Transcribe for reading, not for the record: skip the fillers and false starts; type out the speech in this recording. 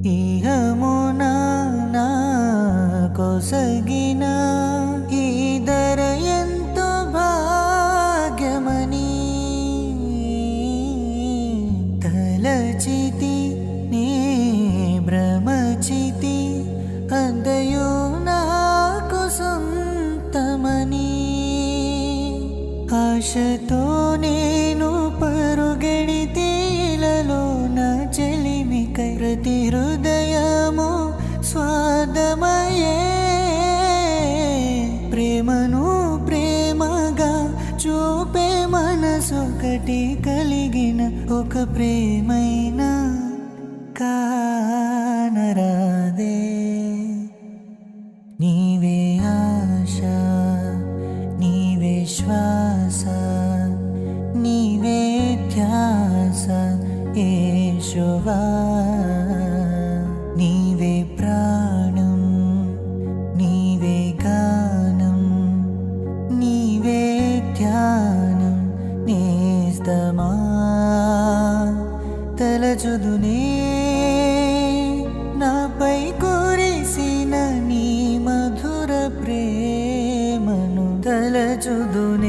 ఇహమునా నా కొసగిన ఈ ధర ఎంతో భాగ్యమని తలచితి నీ భ్రమచితి అంతయు నాకు సొంతమని ఆశతో నేను పరుగెడితే ఇలలో నా చెలిమికై ప్రతి హృదయము స్వార్థమయే ప్రేమను ప్రేమగా చూపే మనసొకటి కలిగిన ఒక ప్రేమైనా కానరాదే నీవే ఆశ నీవే శ్వాస నీవే ధ్యాస యేషువా నీవే ప్రాణం నీవే గానం నీవే ధ్యానం నేస్తమా తలచుదునే నాపై కురిసిన నీ మధుర ప్రేమను తలచుదునే